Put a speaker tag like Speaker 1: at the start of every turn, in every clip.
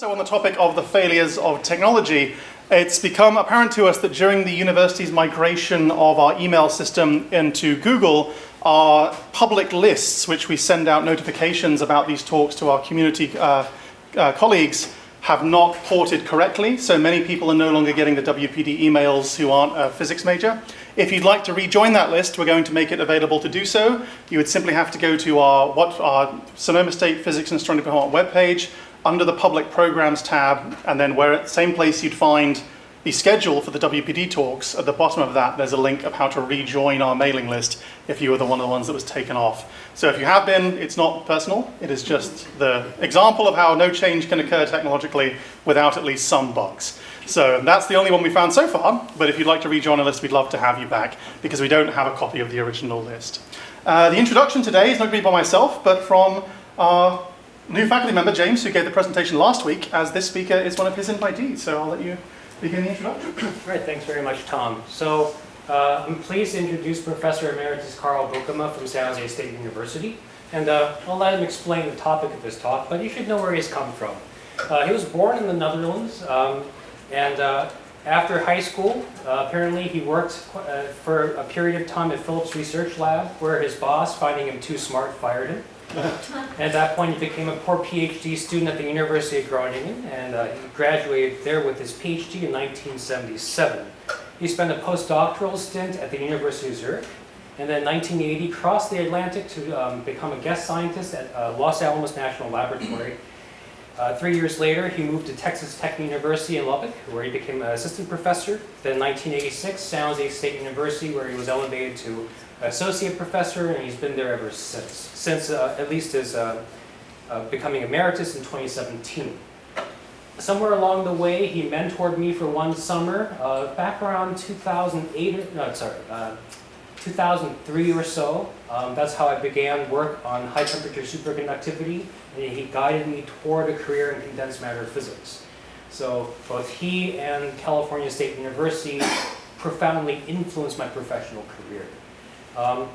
Speaker 1: So on the topic of the failures of technology, it's become apparent to us that during the university's migration of our email system into Google, our public lists, which we send out notifications about these talks to our community colleagues, have not ported correctly. So many people are no longer getting the WPD emails who aren't a physics major. If you'd like to rejoin that list, we're going to make it available to do so. You would simply have to go to our Sonoma State Physics and Astronomy Department webpage, under the Public Programs tab, and then where at the same place you'd find the schedule for the WPD talks, at the bottom of that there's a link of how to rejoin our mailing list if you were one of the ones that was taken off. So if you have been, it's not personal, it is just the example of how no change can occur technologically without at least some bugs. So that's the only one we found so far, but if you'd like to rejoin a list, we'd love to have you back, because we don't have a copy of the original list. The introduction today is not going to be by myself, but from our new faculty member, James, who gave the presentation last week, as this speaker is one of his invitees. So I'll let you begin the introduction.
Speaker 2: All right, thanks very much, Tom. So I'm pleased to introduce Professor Emeritus Carolus Boekema from San Jose State University. And I'll let him explain the topic of his talk, but you should know where he's come from. He was born in the Netherlands, and after high school, apparently he worked for a period of time at Phillips Research Lab, where his boss, finding him too smart, fired him. At that point, he became a poor PhD student at the University of Groningen, and he graduated there with his PhD in 1977. He spent a postdoctoral stint at the University of Zurich, and then in 1980 crossed the Atlantic to become a guest scientist at Los Alamos National Laboratory. 3 years later, he moved to Texas Tech University in Lubbock, where he became an assistant professor. Then in 1986, San Jose State University, where he was elevated to associate professor, and he's been there ever since at least his becoming emeritus in 2017. Somewhere along the way, he mentored me for one summer, back around 2003 or so. That's how I began work on high temperature superconductivity, and he guided me toward a career in condensed matter physics. So both he and California State University profoundly influenced my professional career. Carl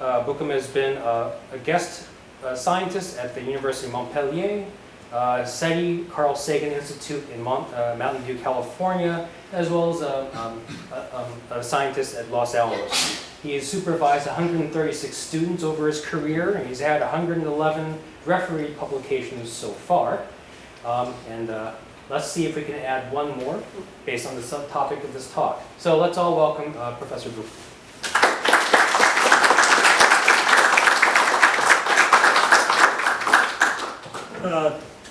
Speaker 2: Boekema has been a guest scientist at the University of Montpellier, SETI, Carl Sagan Institute in Mountain View, California, as well as a scientist at Los Alamos. He has supervised 136 students over his career, and he's had 111 refereed publications so far. Let's see if we can add one more based on the subtopic of this talk. So let's all welcome Professor Boekema.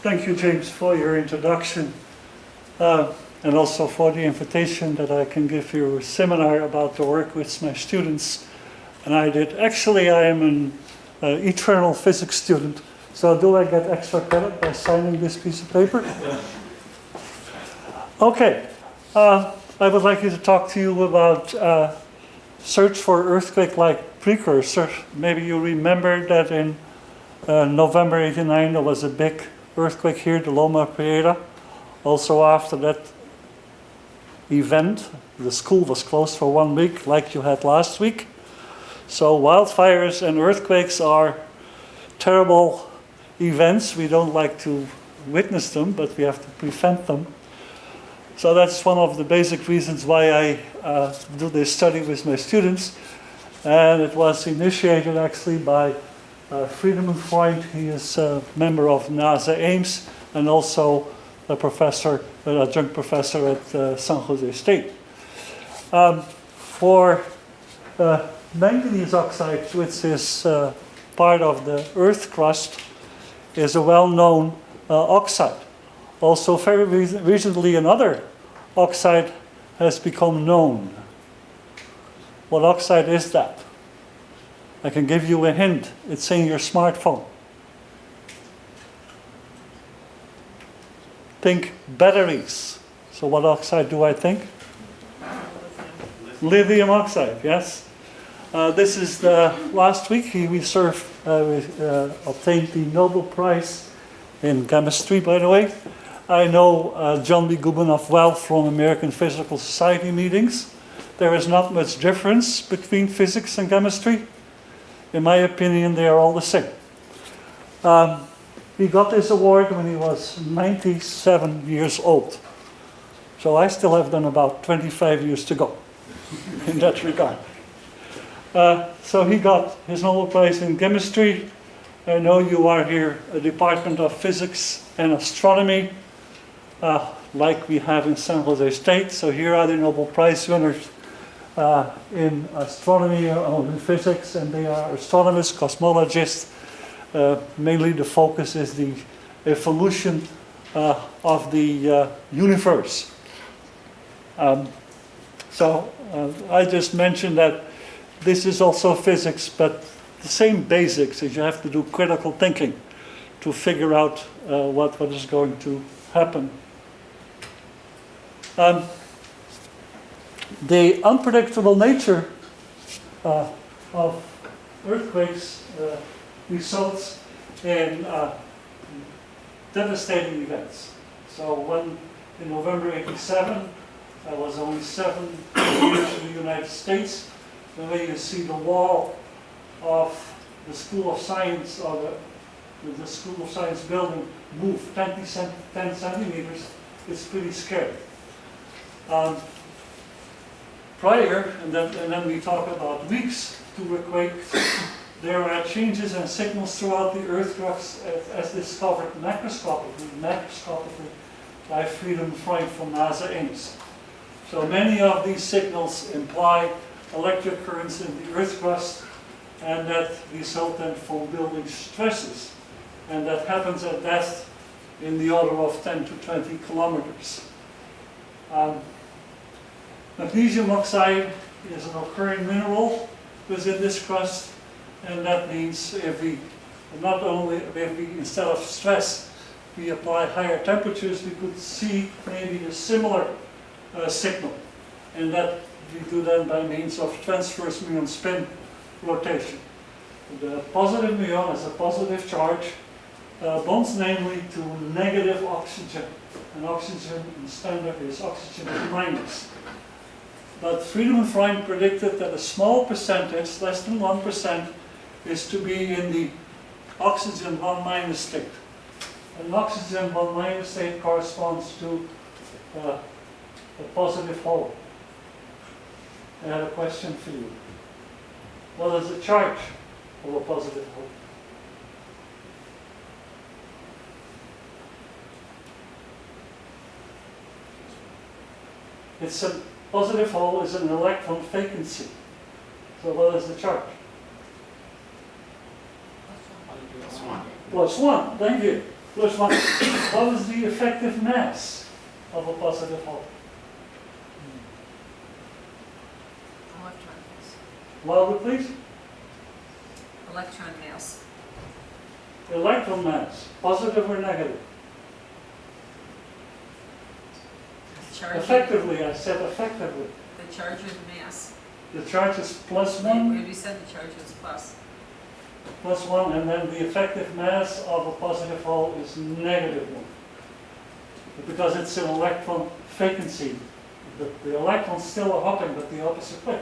Speaker 3: Thank you, James, for your introduction, and also for the invitation that I can give you a seminar about the work with my students. And I am an eternal physics student, so do I get extra credit by signing this piece of paper? Okay, I would like to talk to you about search for earthquake-like precursor. Maybe you remember that in November '89 there was a big earthquake here, the Loma Prieta. Also after that event, the school was closed for 1 week, like you had last week. So wildfires and earthquakes are terrible events. We don't like to witness them, but we have to prevent them. So that's one of the basic reasons why I do this study with my students. And it was initiated actually by Freund. He is a member of NASA Ames and also a professor, an adjunct professor at San Jose State. For manganese oxide, which is part of the Earth crust, is a well-known oxide. Also, very recently, another oxide has become known. What oxide is that? I can give you a hint. It's in your smartphone. Think batteries. So what oxide do I think? Lithium oxide, yes. This is the last week we obtained the Nobel Prize in chemistry, by the way. I know John B. Gubinoff well from American Physical Society meetings. There is not much difference between physics and chemistry. In my opinion, they are all the same. He got this award when he was 97 years old. So I still have done about 25 years to go in that regard. So he got his Nobel Prize in chemistry. I know you are here a Department of Physics and Astronomy, like we have in San Jose State. So here are the Nobel Prize winners in astronomy or in physics, and they are astronomers, cosmologists. Mainly the focus is the evolution of the universe. So I just mentioned that this is also physics, but the same basics is you have to do critical thinking to figure out what is going to happen. The unpredictable nature of earthquakes results in devastating events. So when in November '87, I was only 7 years in the United States, the way you see the wall of the School of Science, or the School of Science building move 10 centimeters, it's pretty scary. Prior, and then we talk about weeks to a quake, there are changes and signals throughout the earth crust as discovered macroscopically by Freund from NASA Ames. So many of these signals imply electric currents in the earth crust, and that result then from building stresses. And that happens at depth in the order of 10 to 20 kilometers. Magnesium oxide is an occurring mineral within this crust, and that means if we instead of stress we apply higher temperatures, we could see maybe a similar signal, and that we do then by means of transverse muon-spin rotation. The positive muon has a positive charge, bonds namely to negative oxygen, and oxygen in standard is oxygen minus. But Friedman and Freund predicted that a small percentage, less than 1%, is to be in the oxygen 1- state. And oxygen 1- state corresponds to a positive hole. I have a question for you. What is the charge of a positive hole? It's a positive hole is an electron vacancy. So what is the charge? +1, thank you. +1. What is the effective mass of a positive hole?
Speaker 4: Electron mass.
Speaker 3: Louder, please.
Speaker 4: Electron mass.
Speaker 3: Electron mass, positive or negative?
Speaker 4: The charge.
Speaker 3: Effectively, I said effectively.
Speaker 4: The charge of mass.
Speaker 3: The charge is
Speaker 4: We
Speaker 3: +1,
Speaker 4: said the charge was plus.
Speaker 3: +1, and then the effective mass of a positive hole is -1. Because it's an electron vacancy. The electrons still are hopping, but the opposite way.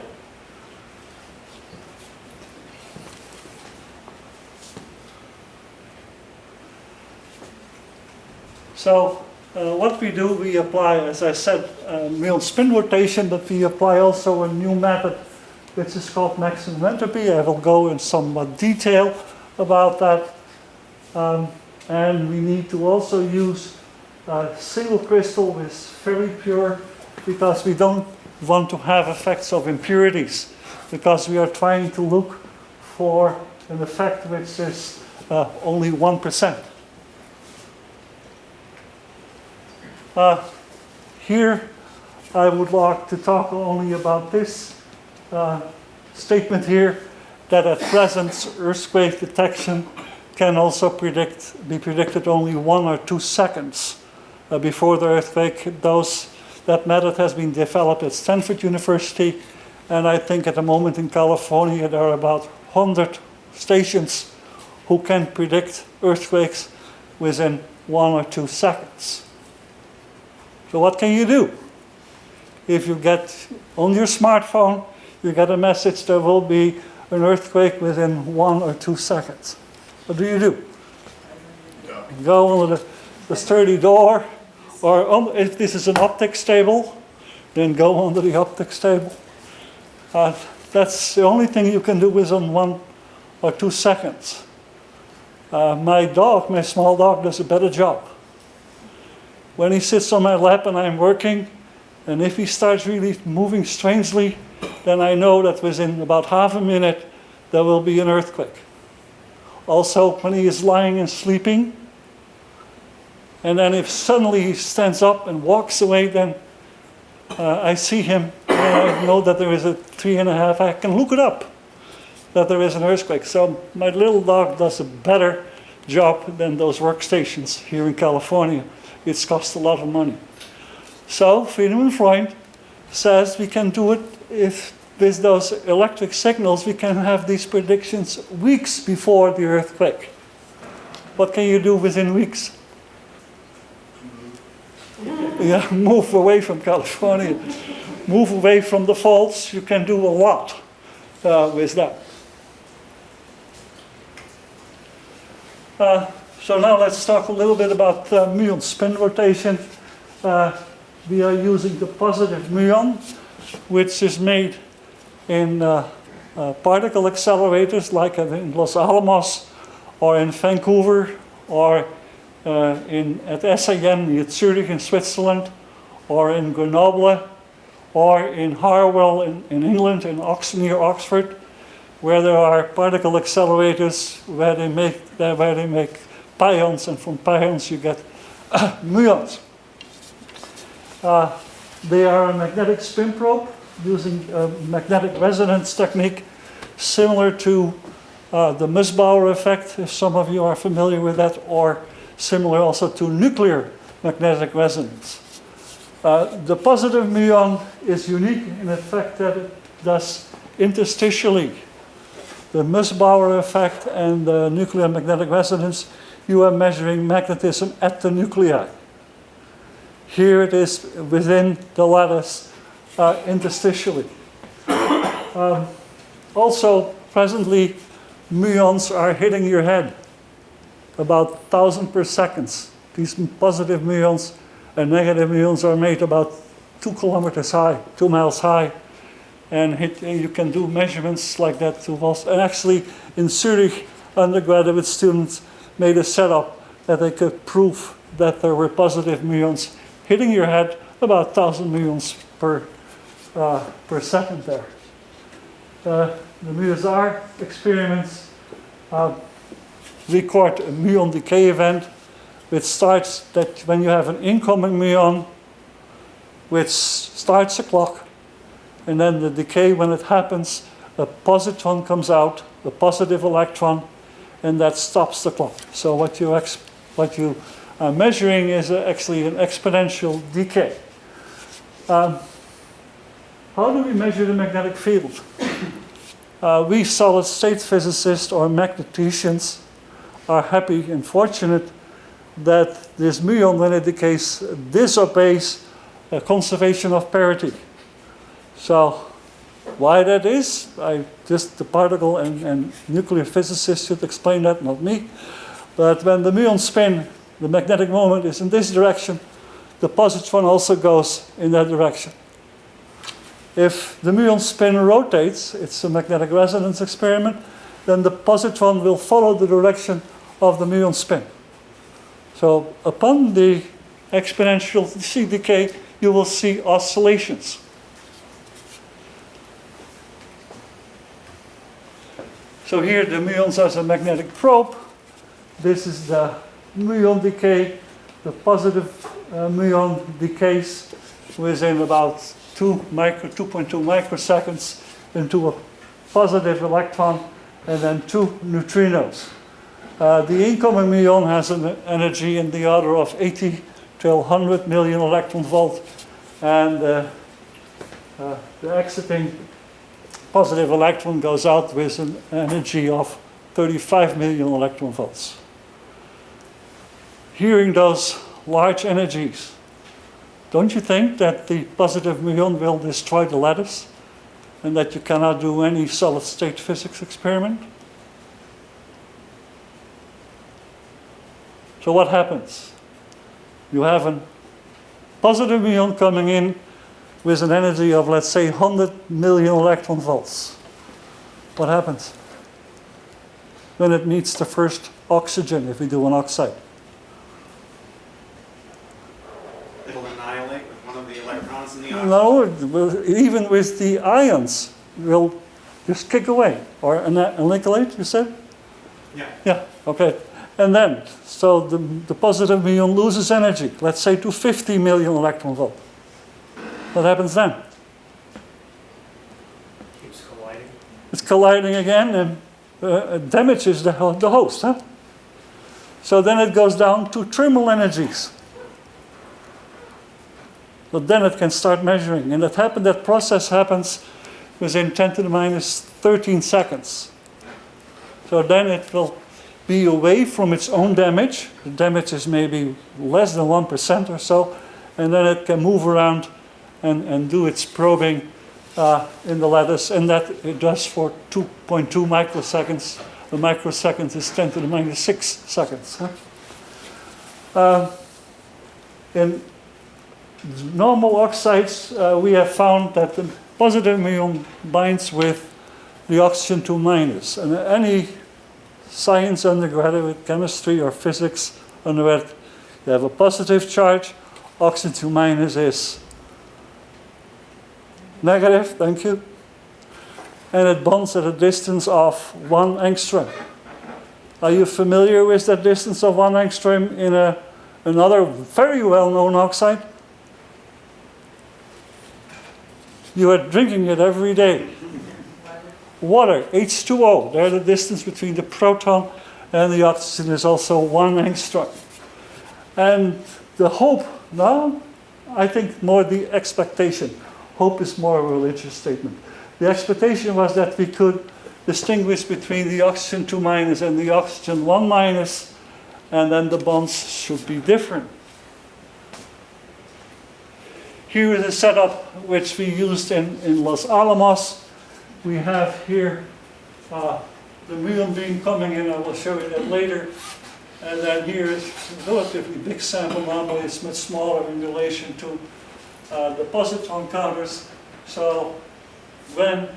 Speaker 3: So what we do, we apply, as I said, Muon-Spin rotation, but we apply also a new method which is called MaxEnt Entropy. I will go in somewhat detail about that. And we need to also use a single crystal with very pure, because we don't want to have effects of impurities, because we are trying to look for an effect which is only 1%. Here I would like to talk only about this statement here, that at present earthquake detection can also be predicted only 1 or 2 seconds before the earthquake. That method has been developed at Stanford University, and I think at the moment in California there are about 100 stations who can predict earthquakes within 1 or 2 seconds. So what can you do? If you get on your smartphone, you get a message there will be an earthquake within 1 or 2 seconds. What do? go under the sturdy door, or if this is an optics table, then go under the optics table. That's the only thing you can do within 1 or 2 seconds. My dog, my small dog, does a better job. When he sits on my lap and I'm working, and if he starts really moving strangely, then I know that within about half a minute there will be an earthquake. Also, when he is lying and sleeping, and then if suddenly he stands up and walks away, then I see him, and I know that there is a 3.5, I can look it up, that there is an earthquake. So my little dog does a better job than those workstations here in California. It's cost a lot of money. So Friedemann Freund says we can do it if with those electric signals we can have these predictions weeks before the earthquake. What can you do within weeks? Yeah, move away from California. Move away from the faults. You can do a lot with that. So now let's talk a little bit about muon-spin rotation. We are using the positive muon, which is made in particle accelerators like in Los Alamos or in Vancouver or at SIM at Zurich in Switzerland or in Grenoble or in Harwell in England, near Oxford, where there are particle accelerators where they make pions, and from pions you get muons. They are a magnetic spin probe using a magnetic resonance technique similar to the Musbauer effect, if some of you are familiar with that, or similar also to nuclear magnetic resonance. The positive muon is unique in the fact that it does interstitially. The Musbauer effect and the nuclear magnetic resonance, you are measuring magnetism at the nuclei. Here it is within the lattice interstitially. Also, presently, muons are hitting your head about 1,000 per second. These positive muons and negative muons are made about 2 kilometers high, 2 miles high. And you can do measurements like that too. And actually, in Zurich, undergraduate students made a setup that they could prove that there were positive muons hitting your head about 1,000 muons per second there. The MUSR experiments record a muon decay event, which starts that when you have an incoming muon, which starts a clock, and then the decay, when it happens, a positron comes out, a positive electron, and that stops the clock. So what you are measuring is actually an exponential decay. How do we measure the magnetic field? We solid-state physicists or magneticians are happy and fortunate that this muon, when it decays, disobeys a conservation of parity. So why that is, just the particle and nuclear physicists should explain that, not me. But when the muon spin, the magnetic moment is in this direction, the positron also goes in that direction. If the muon spin rotates, it's a magnetic resonance experiment, then the positron will follow the direction of the muon spin. So upon the exponential decay, you will see oscillations. So here the muons as a magnetic probe. This is the muon decay. The positive muon decays within about 2.2 microseconds into a positive electron and then 2 neutrinos. The incoming muon has an energy in the order of 80 to 100 million electron volt, and the exiting positive electron goes out with an energy of 35 million electron volts. Hearing those large energies, don't you think that the positive muon will destroy the lattice and that you cannot do any solid-state physics experiment? So what happens? You have a positive muon coming in with an energy of, let's say, 100 million electron volts. What happens when it meets the first oxygen, if we do an oxide?
Speaker 5: It'll annihilate with one of the electrons in the oxygen.
Speaker 3: No, even with the ions, will just kick away. Or annihilate, you said?
Speaker 5: Yeah.
Speaker 3: Yeah, okay. And then, so the positive muon loses energy, let's say to 50 million electron volt. What happens then?
Speaker 2: Keeps colliding.
Speaker 3: It's colliding again and damages the host. Huh? So then it goes down to thermal energies. But then it can start measuring. And that process happens within 10 to the minus 13 seconds. So then it will be away from its own damage. The damage is maybe less than 1% or so. And then it can move around and do its probing in the lattice. And that it does for 2.2 microseconds. The microsecond is 10 to the minus 6 seconds. Huh? In normal oxides, we have found that the positive muon binds with the oxygen 2 minus. And any science undergraduate, chemistry or physics undergrad, you have a positive charge, oxygen 2 minus is negative, thank you. And it bonds at a distance of 1 angstrom. Are you familiar with that distance of 1 angstrom in another very well-known oxide? You are drinking it every day. Water, H2O, there the distance between the proton and the oxygen is also 1 angstrom. And the hope, now, I think more the expectation. Hope is more a religious statement. The expectation was that we could distinguish between the oxygen 2 minus and the oxygen 1 minus, and then the bonds should be different. Here is a setup which we used in Los Alamos. We have here the muon beam coming in. I will show you that later. And then here is a relatively big sample. Normally it's much smaller in relation to the positron counters. So when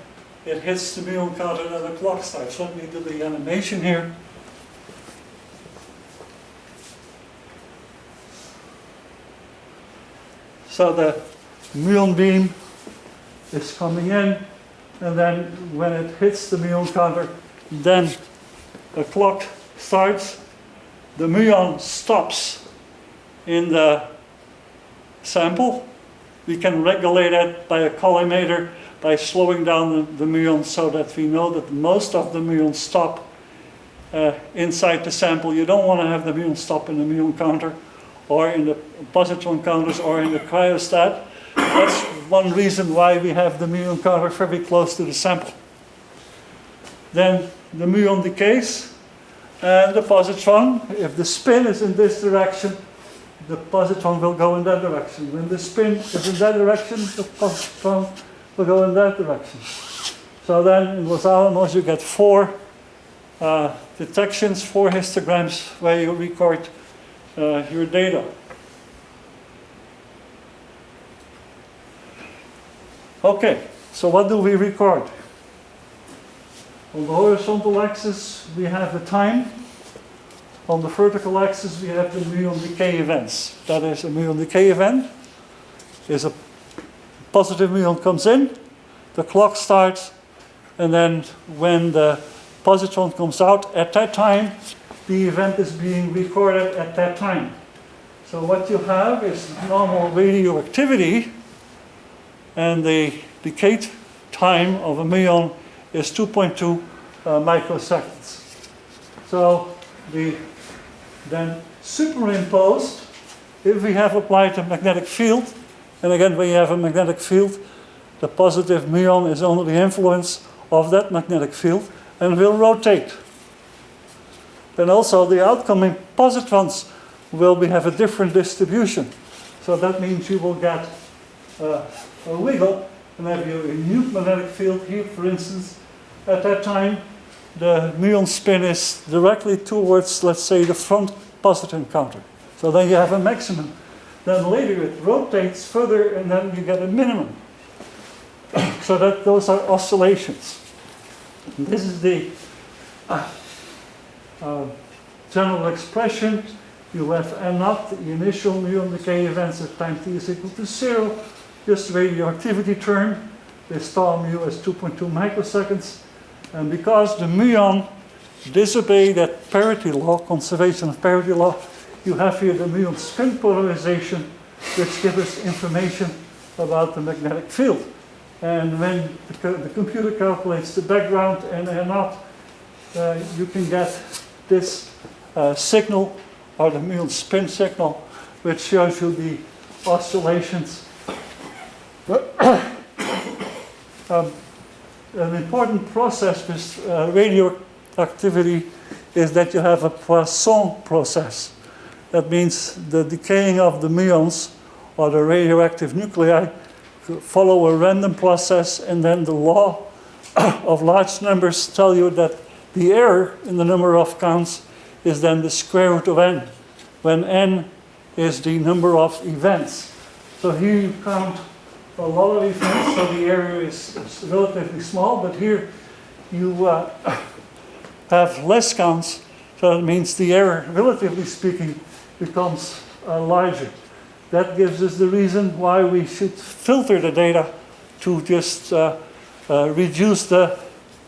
Speaker 3: it hits the muon counter, then the clock starts. Let me do the animation here. So the muon beam is coming in, and then when it hits the muon counter, then the clock starts. The muon stops in the sample. We can regulate it by a collimator by slowing down the muon so that we know that most of the muons stop inside the sample. You don't want to have the muon stop in the muon counter or in the positron counters or in the cryostat. That's one reason why we have the muon counter very close to the sample. Then the muon decays, and the positron, if the spin is in this direction, the positron will go in that direction. When the spin is in that direction, the positron will go in that direction. So then in Los Alamos you get 4 detections, 4 histograms where you record your data. Okay, so what do we record? On the horizontal axis we have the time. On the vertical axis we have the muon decay events. That is, a muon decay event is a positive muon comes in, the clock starts, and then when the positron comes out at that time, the event is being recorded at that time. So what you have is normal radioactivity, and the decay time of a muon is 2.2 microseconds. So then superimposed, if we have applied a magnetic field, and again when you have a magnetic field, the positive muon is under the influence of that magnetic field and will rotate. Then also the outcoming positrons will have a different distribution. So that means you will get a wiggle and have you a new magnetic field here, for instance. At that time, the muon spin is directly towards, let's say, the front positive counter. So then you have a maximum. Then later it rotates further and then you get a minimum. So that those are oscillations. And this is the general expression. You have N naught, the initial muon decay events at time t is equal to 0. Just radioactivity term. This tau mu is 2.2 microseconds. And because the muon disobey that parity law, conservation of parity law, you have here the muon-spin polarization, which gives us information about the magnetic field. And when the computer calculates the background and N naught, you can get this signal, or the muon-spin signal, which shows you the oscillations. An important process with radioactivity is that you have a Poisson process. That means the decaying of the muons, or the radioactive nuclei, follow a random process, and then the law of large numbers tell you that the error in the number of counts is then the square root of n, when n is the number of events. So here you count a lot of events, so the error is relatively small, but here you have less counts, so that means the error, relatively speaking, becomes larger. That gives us the reason why we should filter the data to just reduce the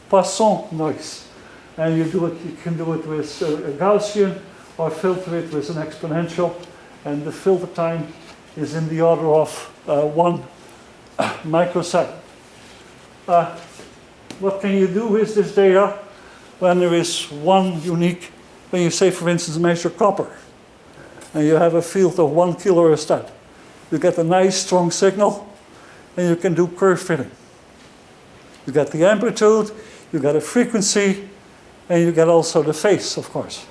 Speaker 3: Poisson noise. And you can do it with a Gaussian or filter it with an exponential, and the filter time is in the order of 1 microsecond. What can you do with this data when there is one unique, when you say, for instance, measure copper, and you have a field of 1 kilorostat? You get a nice strong signal, and you can do curve fitting. You get the amplitude, you get a frequency, and you get also the phase, of course.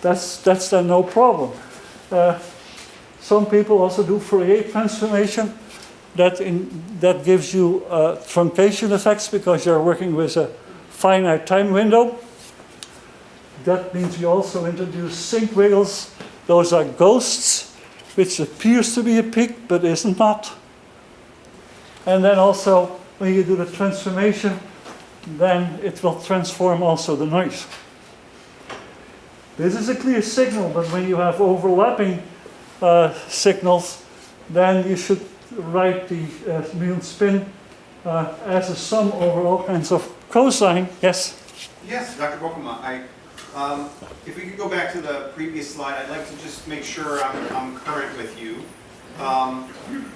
Speaker 3: That's then no problem. Some people also do Fourier transformation. That gives you truncation effects because you're working with a finite time window. That means you also introduce sync wiggles. Those are ghosts, which appears to be a peak, but is not. And then also, when you do the transformation, then it will transform also the noise. This is a clear signal, but when you have overlapping signals, then you should write the muon-spin as a sum over all kinds of cosine. Yes?
Speaker 5: Yes, Dr. Boekema, if we could go back to the previous slide, I'd like to just make sure I'm current with you,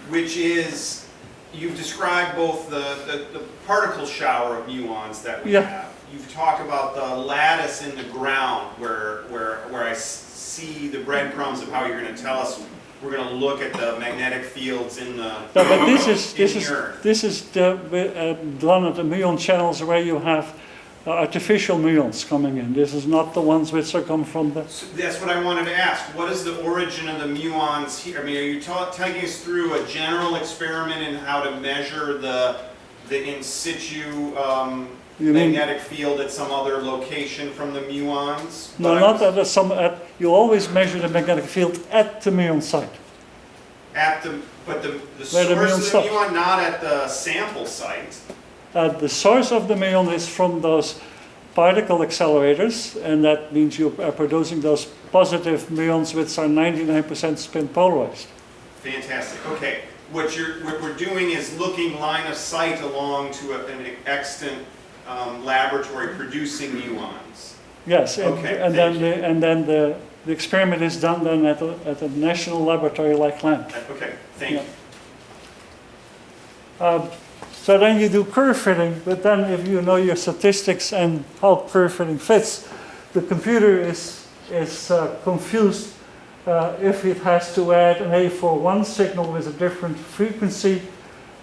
Speaker 5: which is, you've described both the particle shower of muons that we have. You've talked about the lattice in the ground where I see the breadcrumbs of how you're going to tell us we're going to look at the magnetic fields in the
Speaker 3: but this is the one of the muon channels where you have artificial muons coming in. This is not the ones which are come from the...
Speaker 5: So that's what I wanted to ask. What is the origin of the muons here? I mean, are you taking us through a general experiment in how to measure the in situ magnetic field at some other location from the muons?
Speaker 3: No, not at some. You always measure the magnetic field at the muon site.
Speaker 5: But the source of the muon, not at the sample site.
Speaker 3: The source of the muon is from those particle accelerators, and that means you are producing those positive muons which are 99% spin polarized.
Speaker 5: Fantastic. Okay. What we're doing is looking line of sight along to an extant laboratory producing muons.
Speaker 3: Yes.
Speaker 5: Okay.
Speaker 3: And then the experiment is done then at a national laboratory like LAMP.
Speaker 5: Okay. Thank
Speaker 3: you. So then you do curve fitting, but then if you know your statistics and how curve fitting fits, the computer is confused if it has to add an A for one signal with a different frequency.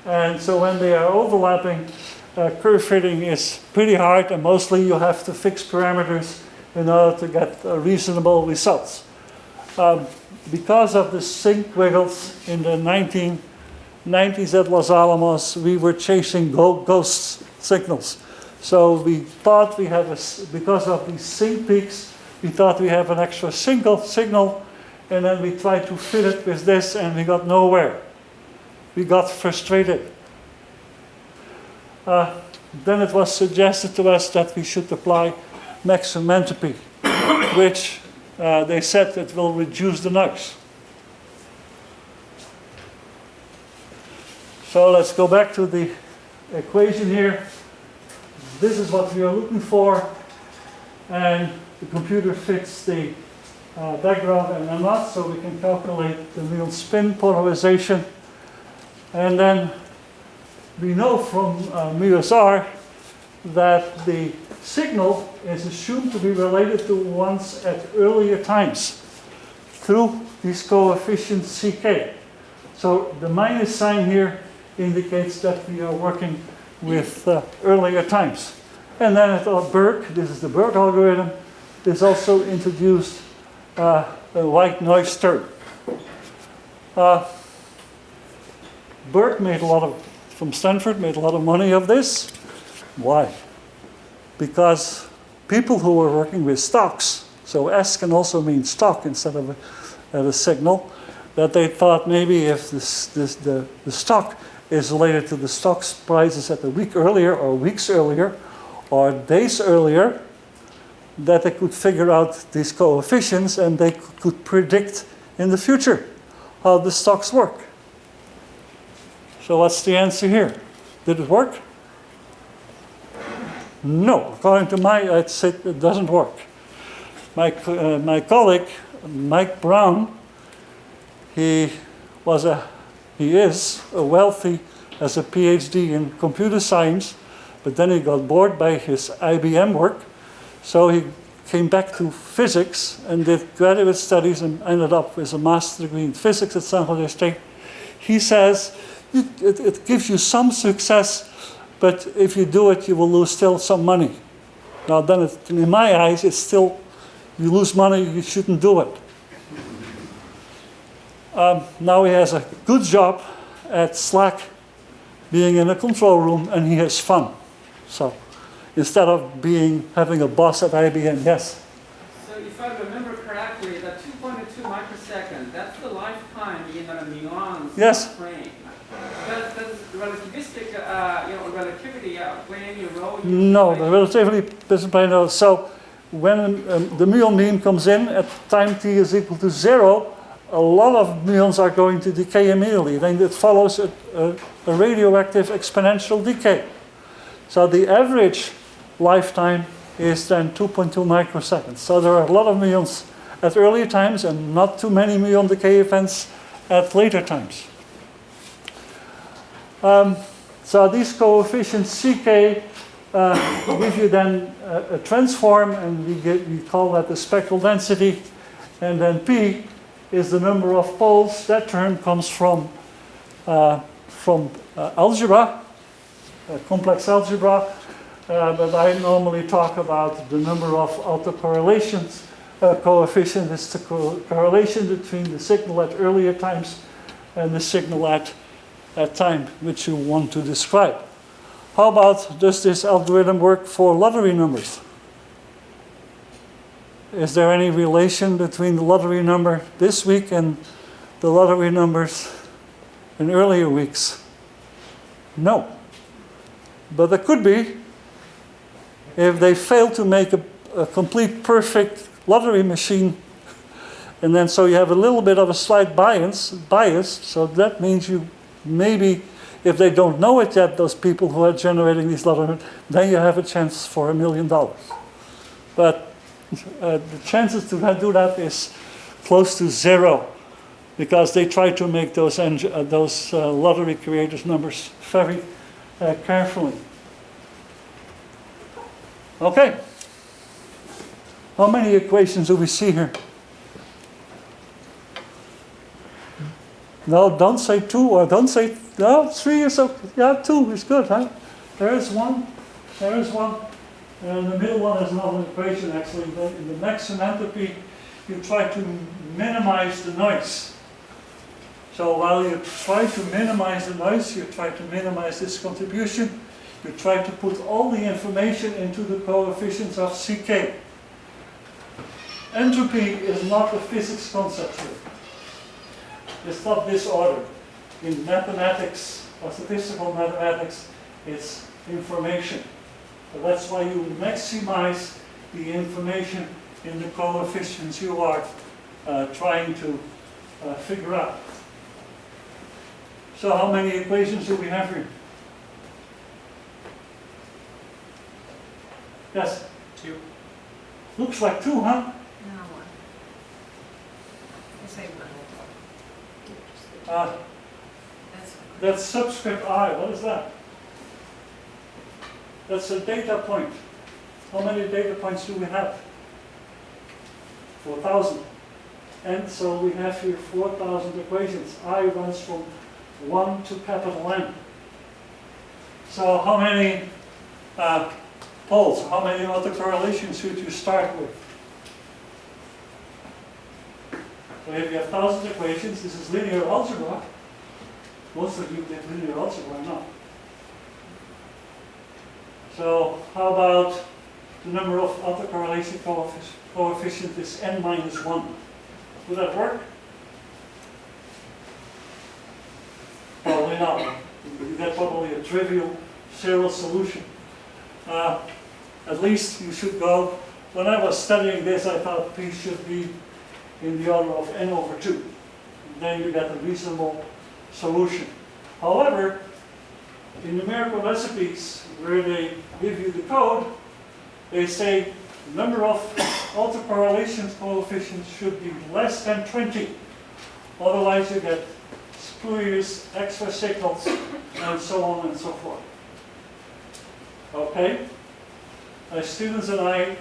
Speaker 3: And so when they are overlapping, curve fitting is pretty hard, and mostly you have to fix parameters in order to get reasonable results. Because of the sync wiggles in the 1990s at Los Alamos, we were chasing ghost signals. So we thought we have, because of these sync peaks, we thought we have an extra single signal, and then we tried to fit it with this, and we got nowhere. We got frustrated. Then it was suggested to us that we should apply maximum entropy, which they said it will reduce the noise. So let's go back to the equation here. This is what we are looking for, and the computer fits the background and not, so we can calculate the Muon-Spin polarization. And then we know from MUSR that the signal is assumed to be related to ones at earlier times through these coefficients CK. So the minus sign here indicates that we are working with earlier times. And then at Berg, this is the Berg algorithm, is also introduced a white noise term. Berg from Stanford made a lot of money of this. Why? Because people who were working with stocks, so S can also mean stock instead of a signal, that they thought maybe if the stock is related to the stock's prices at a week earlier or weeks earlier or days earlier, that they could figure out these coefficients and they could predict in the future how the stocks work. So what's the answer here? Did it work? No. According to I'd say it doesn't work. My colleague, Mike Brown, he is a wealthy, has a PhD in computer science, but then he got bored by his IBM work, so he came back to physics and did graduate studies and ended up with a master's degree in physics at San Jose State. He says it gives you some success, but if you do it, you will lose still some money. Now then, in my eyes, it's still, you lose money, you shouldn't do it. Now he has a good job at Slack, being in a control room, and he has fun. So instead of having a boss at IBM, yes?
Speaker 6: So if I remember correctly, the 2.2 microsecond, that's the lifetime in a muon
Speaker 3: Yes.
Speaker 6: frame. Does relativistic relativity play any role?
Speaker 3: No, the relativity doesn't play no. So when the muon beam comes in at time t is equal to 0, a lot of muons are going to decay immediately. Then it follows a radioactive exponential decay. So the average lifetime is then 2.2 microseconds. So there are a lot of muons at earlier times and not too many muon decay events at later times. So these coefficients CK give you then a transform, and we call that the spectral density, and then P is the number of poles. That term comes from algebra, complex algebra, but I normally talk about the number of autocorrelations. Coefficient is the correlation between the signal at earlier times and the signal at time which you want to describe. How about, does this algorithm work for lottery numbers? Is there any relation between the lottery number this week and the lottery numbers in earlier weeks? No. But there could be if they fail to make a complete perfect lottery machine, and then so you have a little bit of a slight bias, so that means you maybe, if they don't know it yet, those people who are generating these lotteries, then you have a chance for $1 million. But the chances to do that is close to 0, because they try to make those lottery creators' numbers very carefully. Okay. How many equations do we see here? No, don't say 2 or don't say, no, 3 is okay. Yeah, 2 is good, huh? There is one, and the middle one is another equation actually. In the maximum entropy, you try to minimize the noise. So while you try to minimize the noise, you try to minimize this contribution, you try to put all the information into the coefficients of CK. Entropy is not a physics concept here. It's not disorder. In mathematics or statistical mathematics, it's information. So that's why you maximize the information in the coefficients you are trying to figure out. So how many equations do we have here? Yes?
Speaker 5: 2.
Speaker 3: Looks like 2, huh?
Speaker 4: No, one. I say one. That's
Speaker 3: That's subscript I. What is that? That's a data point. How many data points do we have? 4,000. And so we have here 4,000 equations. I runs from 1 to capital N. So how many poles, how many autocorrelations should you start with? So if you have 1,000 equations, this is linear algebra. Most of you did linear algebra now. So how about the number of autocorrelation coefficient is n minus 1? Would that work? Probably not. You get probably a trivial serial solution. At least you should go, when I was studying this, I thought P should be in the order of n over 2. Then you get a reasonable solution. However, in numerical recipes where they give you the code, they say the number of autocorrelation coefficients should be less than 20. Otherwise you get spurious extra signals and so on and so forth. Okay? My students and I,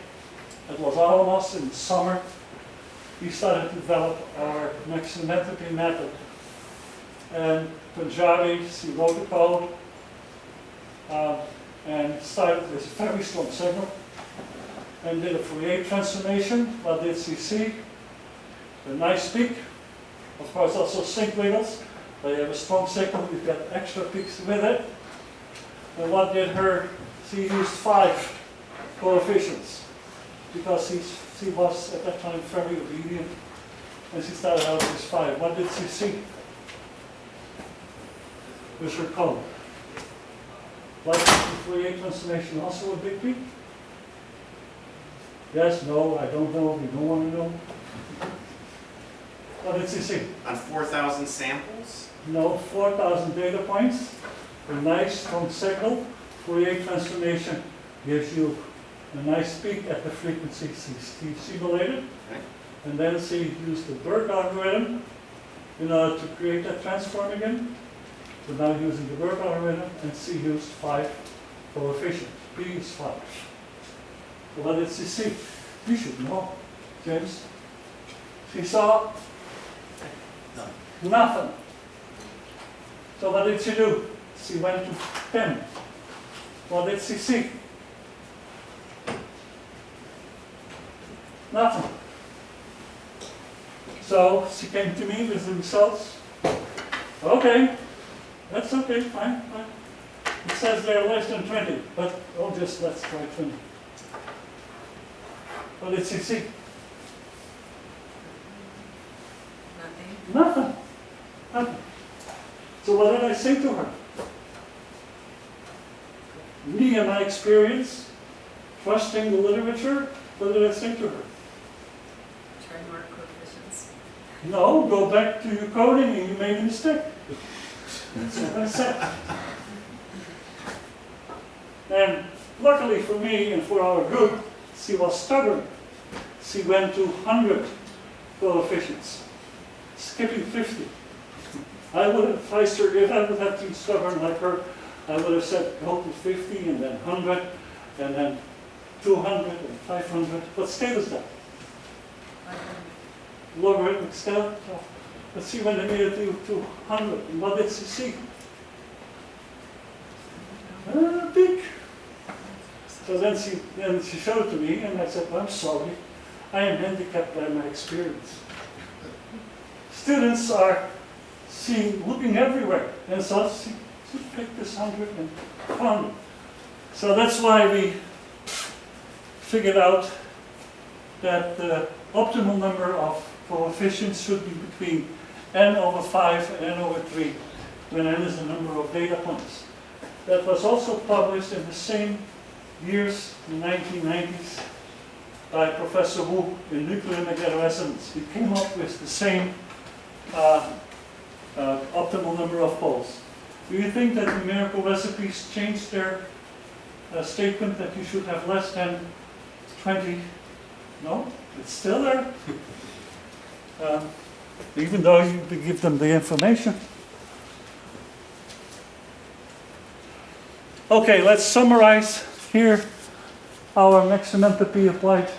Speaker 3: it was Ames in the summer, we started to develop our maximum entropy method. And Punjabi, he wrote the code and started with a very strong signal and did a Fourier transformation. What did she see? A nice peak. Of course, also sync wiggles. They have a strong signal, you get extra peaks with it. And what did her? She used 5 coefficients because she was at that time very obedient and she started out with 5. What did she see? With her code. Like the Fourier transformation, also a big peak? Yes, no, I don't know, we don't want to know. What did she see?
Speaker 5: On 4,000 samples?
Speaker 3: No, 4,000 data points, a nice strong signal. Fourier transformation gives you a nice peak at the frequency she simulated.
Speaker 5: Okay.
Speaker 3: And then she used the Berg algorithm in order to create that transform again. So now using the Berg algorithm, and she used 5 coefficients. P is 5. So what did she see? You should know, James. She saw nothing. So what did she do? She went to 10. What did she see? Nothing. So she came to me with the results. Okay, that's okay, fine, fine. It says they're less than 20, but just let's try 20. What did she see?
Speaker 4: nothing.
Speaker 3: Nothing. Nothing. So what did I say to her? Me and my experience, trusting the literature, what did I say to her?
Speaker 4: Try more coefficients.
Speaker 3: No, go back to your coding and you made a mistake. That's what I said. And luckily for me and for our group, she was stubborn. She went to 100 coefficients, skipping 50. I would have advised her, if I would have been stubborn like her, I would have said go to 50 and then 100 and then 200 and 500. What scale is that? Logarithmic scale. So let's see when they made it to 100. And what did she see? Peak. So then she showed it to me and I said, well, I'm sorry. I am handicapped by my experience. Students are looking everywhere. And so she picked this 100 and found it. So that's why we figured out that optimal number of coefficients should be between n over 5 and n over 3, when n is the number of data points. That was also published in the same years, the 1990s, by Professor Wu in nuclear magnetoresonance. He came up with the same optimal number of poles. Do you think that numerical recipes changed their statement that you should have less than 20? No, it's still there. Even though you give them the information. Okay, let's summarize here our maximum entropy applied.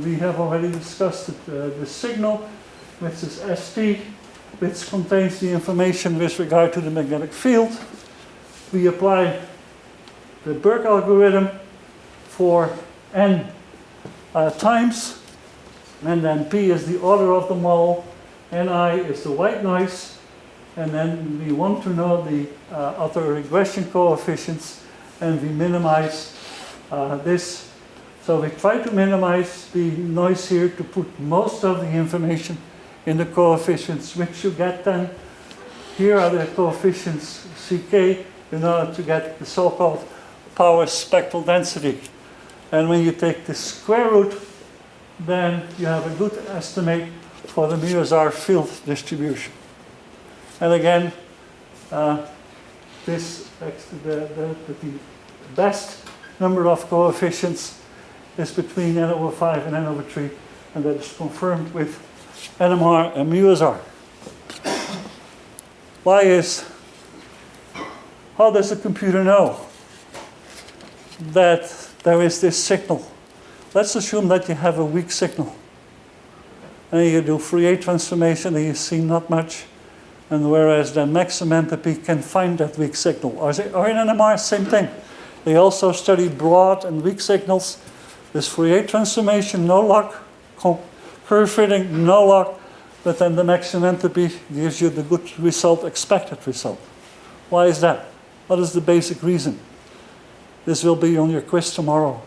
Speaker 3: We have already discussed it, the signal, which is ST, which contains the information with regard to the magnetic field. We apply the Burke algorithm for n times, and then P is the order of the model, Ni is the white noise, and then we want to know the other regression coefficients, and we minimize this. So we try to minimize the noise here to put most of the information in the coefficients, which you get then. Here are the coefficients Ck in order to get the so-called power spectral density. And when you take the square root, then you have a good estimate for the mu-SR field distribution. And again, the best number of coefficients is between n over 5 and n over 3, and that is confirmed with NMR and mu-SR. How does the computer know that there is this signal? Let's assume that you have a weak signal. And you do Fourier transformation and you see not much. And whereas the maximum entropy can find that weak signal. Or in NMR, same thing. They also study broad and weak signals. This Fourier transformation, no lock, curve fitting, no lock, but then the maximum entropy gives you the good result, expected result. Why is that? What is the basic reason? This will be on your quiz tomorrow.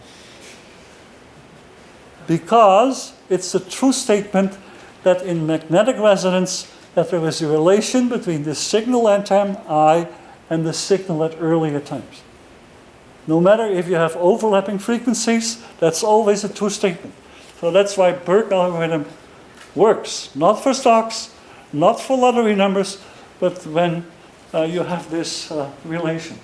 Speaker 3: Because it's a true statement that in magnetic resonance that there is a relation between the signal at time I and the signal at earlier times. No matter if you have overlapping frequencies, that's always a true statement. So that's why Burke algorithm works. Not for stocks, not for lottery numbers, but when you have this relation.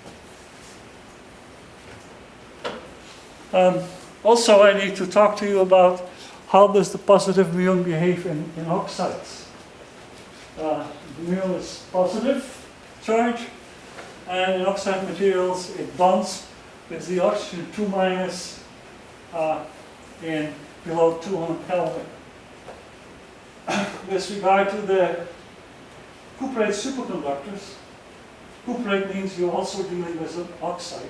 Speaker 3: Also, I need to talk to you about how does the positive muon behave in oxides. The muon is positive charge, and in oxide materials it bonds with the oxygen 2 minus in below 200 Kelvin. With regard to the cuprate superconductors, cuprate means you're also dealing with an oxide.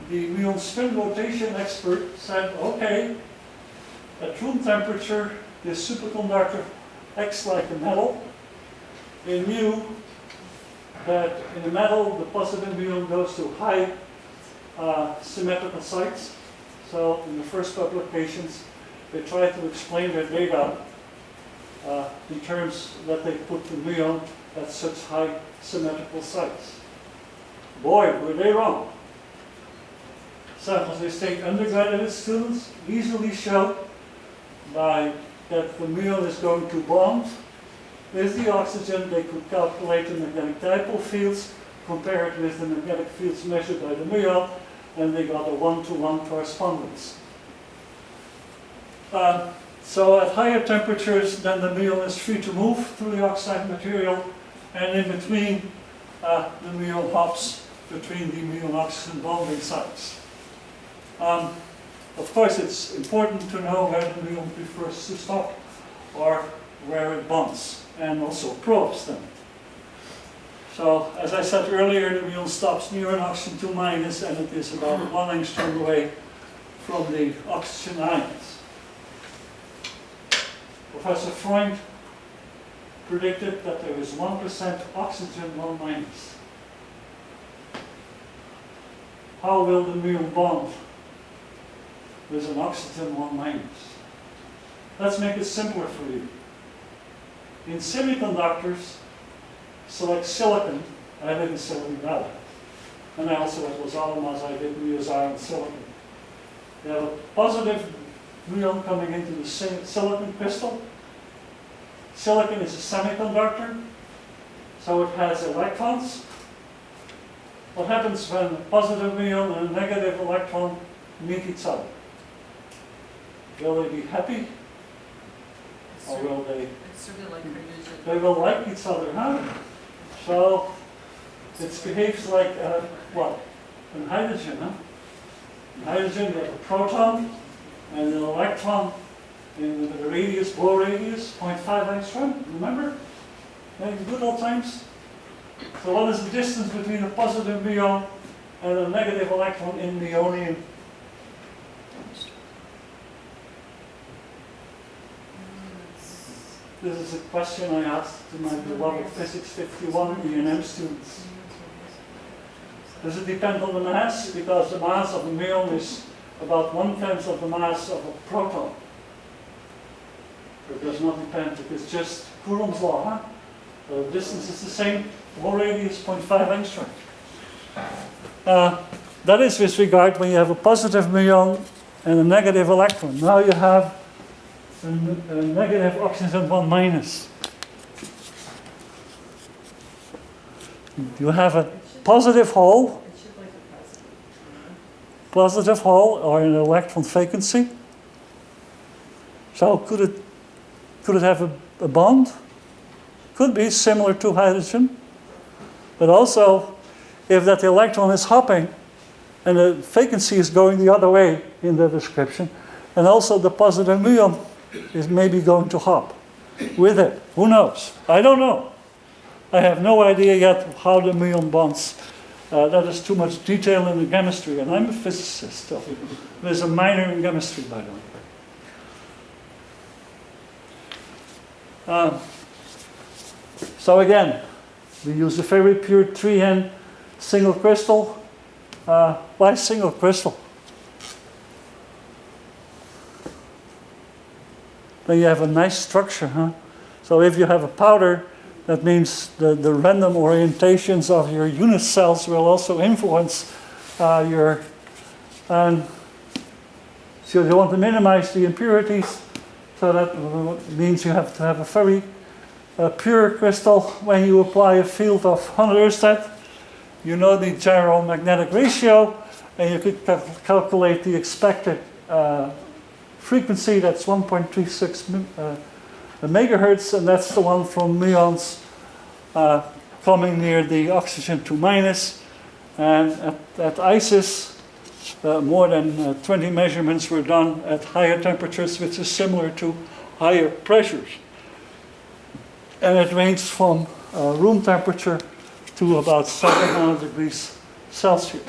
Speaker 3: The MOUN-SPIN rotation expert said, okay, at room temperature, this superconductor acts like a metal. They knew that in the metal, the positive muon goes to high symmetrical sites. So in the first publications, they tried to explain their data in terms that they put the muon at such high symmetrical sites. Boy, were they wrong. San Jose State undergraduate students easily showed that the muon is going to bond with the oxygen. They could calculate the magnetic dipole fields, compare it with the magnetic fields measured by the muon, and they got a 1-to-1 correspondence. So at higher temperatures, then the muon is free to move through the oxide material, and in between, the muon hops between the muon-oxygen bonding sites. Of course, it's important to know where the muon prefers to stop or where it bonds, and also probes them. So, as I said earlier, the muon stops near an oxygen 2 minus, and it is about 1 angstrom away from the oxygen ions. Professor Freund predicted that there is 1% oxygen 1 minus. How will the muon bond with an oxygen 1 minus? let's make it simpler for you. In semiconductors, select silicon. I live in Silicon Valley. And I also at Los Alamos, I did USR in silicon. You have a positive muon coming into the silicon crystal. Silicon is a semiconductor, so it has electrons. What happens when a positive muon and a negative electron meet each other? Will they be happy? Or will they?
Speaker 4: It's sort of like fusion.
Speaker 3: They will like each other, huh? So it behaves like what? In hydrogen, huh? In hydrogen, you have a proton and an electron in the radius, Bohr radius, 0.5 angstrom. Remember? In good old times. So what is the distance between a positive muon and a negative electron in muonium? This is a question I asked to my beloved Physics 51 E&M students. Does it depend on the mass? Because the mass of a muon is about 1/10 of the mass of a proton. It does not depend, it is just Coulomb's law, huh? The distance is the same, Bohr radius 0.5 angstrom. That is with regard when you have a positive muon and a negative electron. Now you have a negative oxygen 1 minus. You have a positive hole,
Speaker 4: It should like a
Speaker 3: positive hole or an electron vacancy. So could it have a bond? Could be similar to hydrogen. But also, if that electron is hopping and the vacancy is going the other way in the description, and also the positive muon is maybe going to hop with it. Who knows? I don't know. I have no idea yet how the muon bonds. That is too much detail in the chemistry, and I'm a physicist. So there's a minor in chemistry, by the way. So again, we use a very pure 3N single crystal. Why single crystal? Then you have a nice structure, huh? So if you have a powder, that means the random orientations of your unit cells will also influence your... And so you want to minimize the impurities, so that means you have to have a very pure crystal. When you apply a field of 100 Ørsted, you know the gyromagnetic ratio, and you could calculate the expected frequency. That's 1.36 megahertz, and that's the one from muons coming near the oxygen 2 minus. And at ISIS, more than 20 measurements were done at higher temperatures, which is similar to higher pressures. And it ranged from room temperature to about 700 degrees Celsius.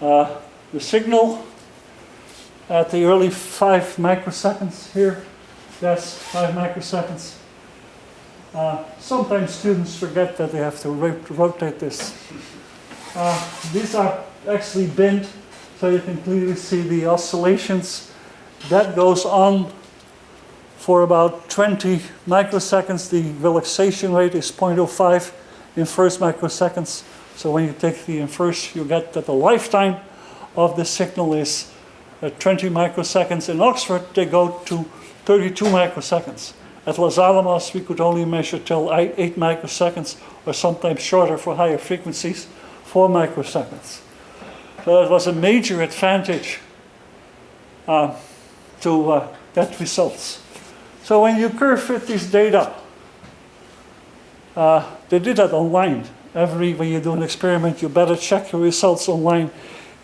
Speaker 3: The signal at the early 5 microseconds here, that's 5 microseconds. Sometimes students forget that they have to rotate this. These are actually binned, so you can clearly see the oscillations. That goes on for about 20 microseconds. The relaxation rate is 0.05 in first microseconds. So when you take the inverse, you get that the lifetime of the signal is 20 microseconds. In Oxford, they go to 32 microseconds. At Los Alamos, we could only measure till 8 microseconds, or sometimes shorter for higher frequencies, 4 microseconds. So it was a major advantage to get results. So when you curve fit these data, they did that online. When you do an experiment, you better check your results online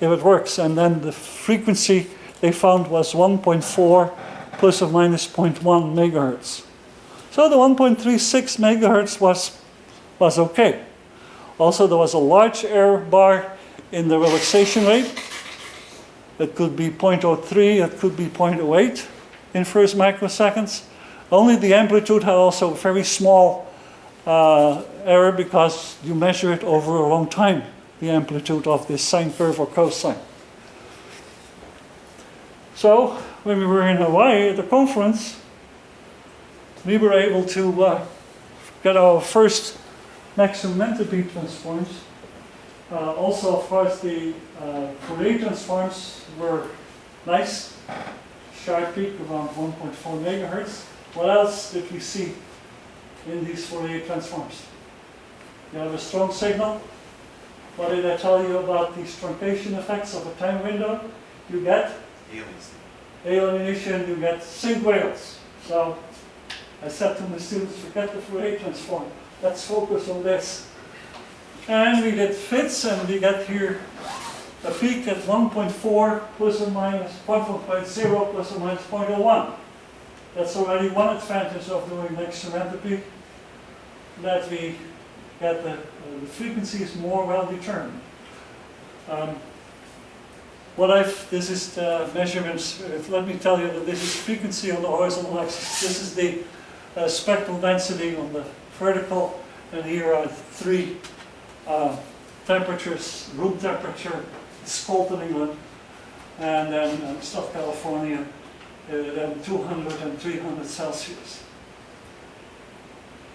Speaker 3: if it works. And then the frequency they found was 1.4 plus or minus 0.1 megahertz. So the 1.36 megahertz was okay. Also, there was a large error bar in the relaxation rate. It could be 0.03, it could be 0.08 in first microseconds. Only the amplitude had also a very small error because you measure it over a long time, the amplitude of this sine curve or cosine. So when we were in Hawaii at the conference, we were able to get our first maximum entropy transforms. Also, of course, the Fourier transforms were nice, sharp peak around 1.4 megahertz. What else did we see in these Fourier transforms? You have a strong signal. What did I tell you about these truncation effects of a time window? You get alienation, you get sinc whales. So I said to my students, forget the Fourier transform. Let's focus on this. And we did fits, and we get here a peak at 1.4 plus or minus 1.0 plus or minus 0.01. That's already one advantage of doing maximum entropy, that we get the frequency is more well determined. This is the measurements. Let me tell you that this is frequency on the horizontal axis. This is the spectral density on the vertical, and here are three temperatures: room temperature, it's cold in England, and then South California, then 200 and 300 Celsius.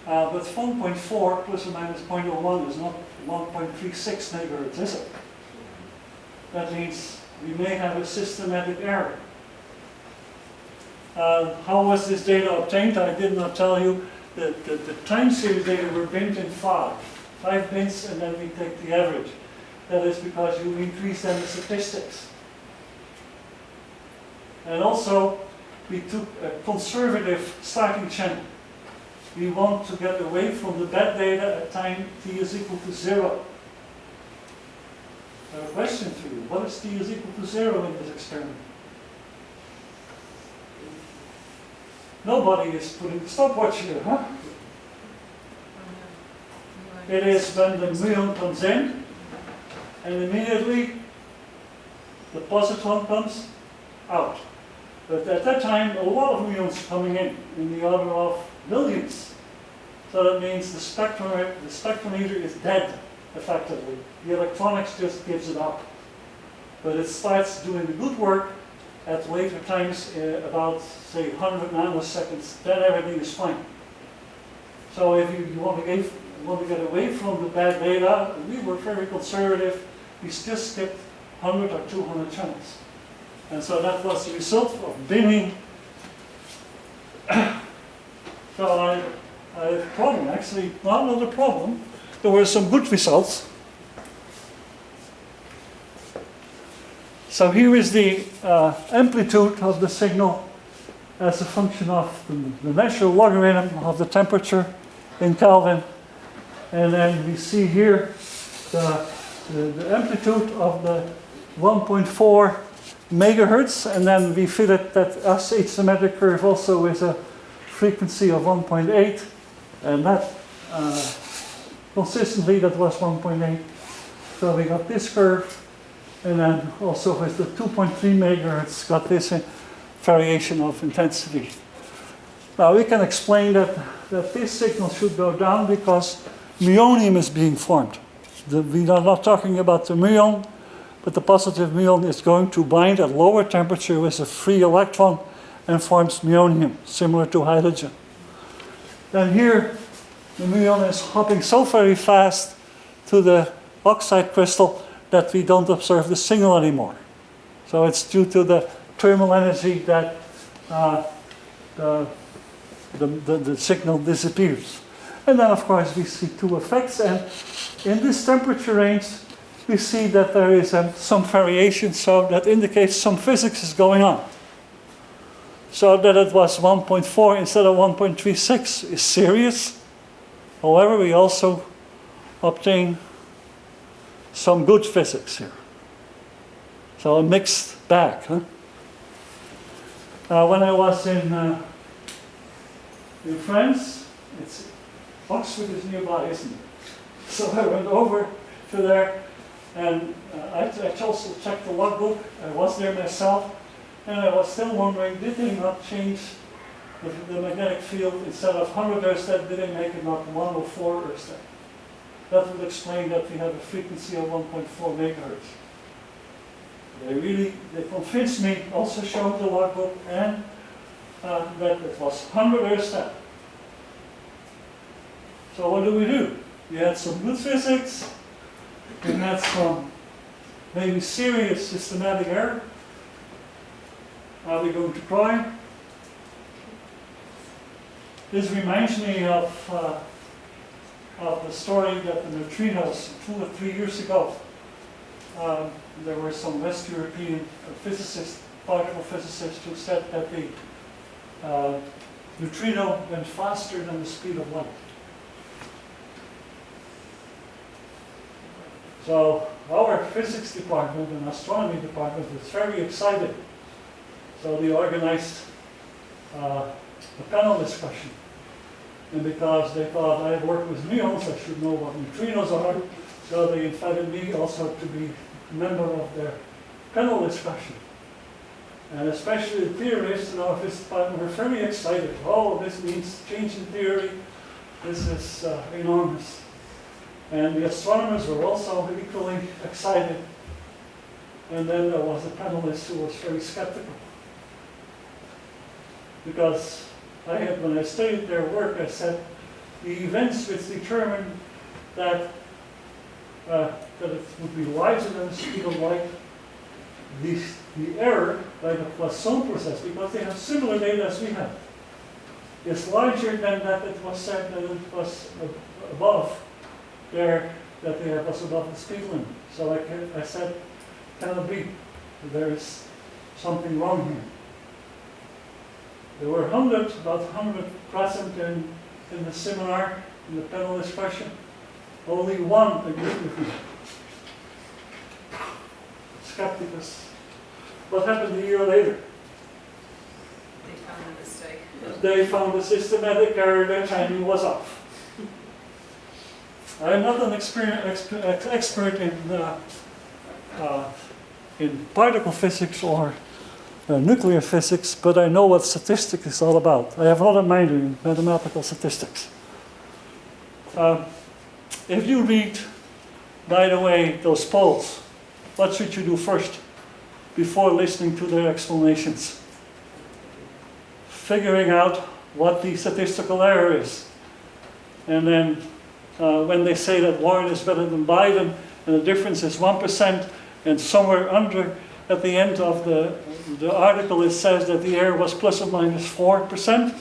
Speaker 3: But 1.4 plus or minus 0.01 is not 1.36 megahertz, is it? That means we may have a systematic error. How was this data obtained? I did not tell you that the time series data were binned in five bins, and then we take the average. That is because you increase then the statistics. And also, we took a conservative starting channel. We want to get away from the bad data at time t is equal to 0. I have a question for you. What is t is equal to 0 in this experiment? Nobody is putting the stopwatch here, huh? It is when the muon comes in, and immediately the positron comes out. But at that time, a lot of muons coming in the order of millions. So that means the spectrometer is dead, effectively. The electronics just gives it up. But it starts doing the good work at later times, about, say, 100 nanoseconds. Then everything is fine. So if you want to get away from the bad data, we were very conservative. We just skipped 100 or 200 channels. And so that was the result of binning. So I had a problem, actually, not a problem. There were some good results. So here is the amplitude of the signal as a function of the natural logarithm of the temperature in Kelvin. And then we see here the amplitude of the 1.4 megahertz, and then we fit it that asymmetric curve also with a frequency of 1.8, and that consistently that was 1.8. So we got this curve, and then also with the 2.3 megahertz got this variation of intensity. Now we can explain that this signal should go down because muonium is being formed. We are not talking about the muon, but the positive muon is going to bind at lower temperature with a free electron and forms muonium, similar to hydrogen. Then here, the muon is hopping so very fast to the oxide crystal that we don't observe the signal anymore. So it's due to the thermal energy that the signal disappears. And then, of course, we see two effects. And in this temperature range, we see that there is some variation, so that indicates some physics is going on. So that it was 1.4 instead of 1.36 is serious. However, we also obtain some good physics here. So a mixed bag. Huh? When I was in France, Oxford is nearby, isn't it? So I went over to there, and I also checked the logbook. I was there myself, and I was still wondering, did they not change the magnetic field? Instead of 100 Ørsted, did they make it not 104 Ørsted? That would explain that we have a frequency of 1.4 megahertz. They convinced me, also showed the logbook, and that it was 100 Ørsted. So what do? We had some good physics, we had some maybe serious systematic error. Are we going to cry? This reminds me of the story that the neutrinos 2 or 3 years ago. There were some West European physicists, particle physicists, who said that the neutrino went faster than the speed of light. So our physics department and astronomy department was very excited. So they organized a panel discussion. And because they thought I had worked with muons, I should know what neutrinos are, so they invited me also to be a member of their panel discussion. And especially the theorists in our physics department were very excited. Oh, this means change in theory. This is enormous. And the astronomers were also equally excited. And then there was a panelist who was very skeptical. Because when I studied their work, I said the events which determined that it would be larger than the speed of light, the error by the Poisson process, because they have similar data as we have, is larger than that it was said that it was above there, that it was above the speed limit. So I said, cannot be. There is something wrong here. There were about 100 present in the seminar, in the panel discussion. Only one agreed with me. Skeptics. What happened a year later?
Speaker 4: They found a mistake.
Speaker 3: They found a systematic error, their timing was off. I'm not an expert in particle physics or nuclear physics, but I know what statistics is all about. I have another minor in mathematical statistics. If you read, by the way, those polls, what should you do first before listening to their explanations? Figuring out what the statistical error is. And then when they say that Warren is better than Biden, and the difference is 1%, and somewhere under at the end of the article it says that the error was plus or minus 4%,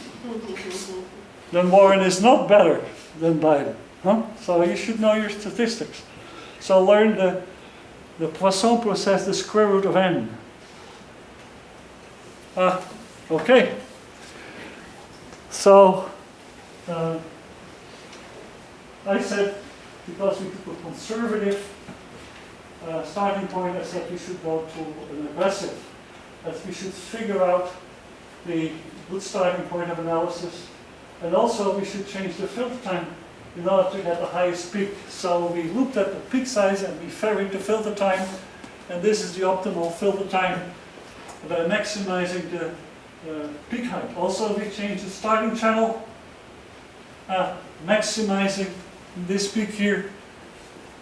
Speaker 3: then Warren is not better than Biden. Huh? So you should know your statistics. So learn the Poisson process, the square root of n. Okay. So I said, because we took a conservative starting point, I said we should go to an aggressive, that we should figure out the good starting point of analysis, and also we should change the filter time in order to get the highest peak. So we looked at the peak size and we varied the filter time, and this is the optimal filter time by maximizing the peak height. Also we changed the starting channel, maximizing this peak here.